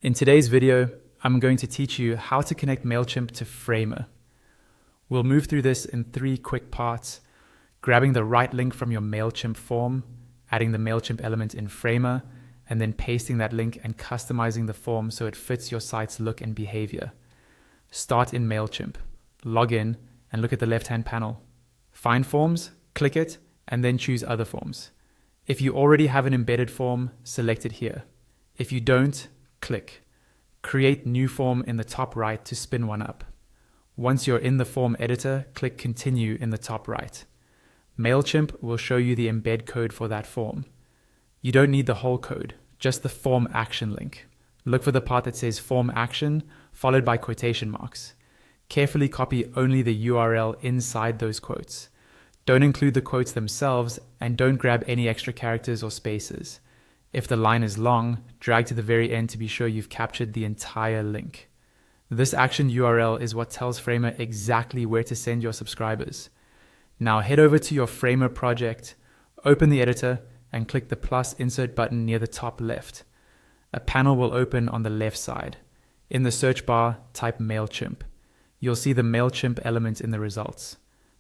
In today's video, I'm going to teach you how to connect Mailchimp to Framer. We'll move through this in 3 quick parts: grabbing the right link from your Mailchimp form, adding the Mailchimp element in Framer, and then pasting that link and customizing the form so it fits your site's look and behavior. Start in Mailchimp, log in, and look at the left-hand panel. Find Forms, click it, and then choose Other Forms. If you already have an embedded form, select it here. If you don't, click Create New Form in the top right to spin one up. Once you're in the form editor, click Continue in the top right. Mailchimp will show you the embed code for that form. You don't need the whole code, just the form action link. Look for the part that says Form Action, followed by quotation marks. Carefully copy only the URL inside those quotes. Don't include the quotes themselves, and don't grab any extra characters or spaces. If the line is long, drag to the very end to be sure you've captured the entire link. This action URL is what tells Framer exactly where to send your subscribers. Now head over to your Framer project, open the editor, and click the plus insert button near the top left. A panel will open on the left side. In the search bar, type Mailchimp. You'll see the Mailchimp element in the results.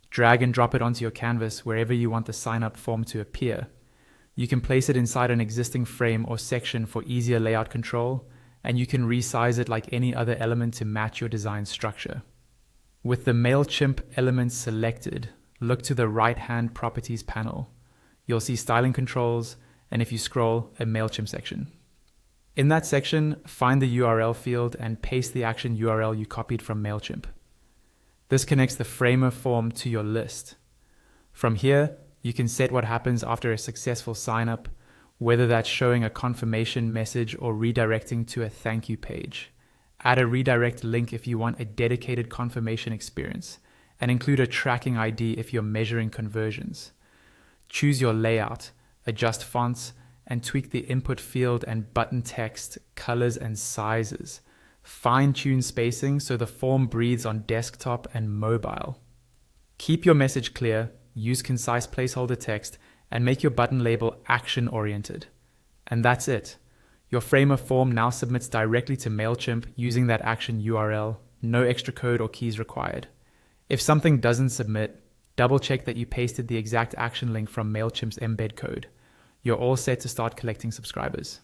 Drag and drop it onto your canvas wherever you want the sign-up form to appear. You can place it inside an existing frame or section for easier layout control, and you can resize it like any other element to match your design structure. With the Mailchimp element selected, look to the right-hand Properties panel. You'll see styling controls, and if you scroll, a Mailchimp section. In that section, find the URL field and paste the action URL you copied from Mailchimp. This connects the Framer form to your list. From here, you can set what happens after a successful sign-up, whether that's showing a confirmation message or redirecting to a thank you page. Add a redirect link if you want a dedicated confirmation experience, and include a tracking ID if you're measuring conversions. Choose your layout, adjust fonts, and tweak the input field and button text, colors, and sizes. Fine-tune spacing so the form breathes on desktop and mobile. Keep your message clear, use concise placeholder text, and make your button label action-oriented. And that's it. Your Framer form now submits directly to Mailchimp using that action URL, no extra code or keys required. If something doesn't submit, double-check that you pasted the exact action link from Mailchimp's embed code. You're all set to start collecting subscribers.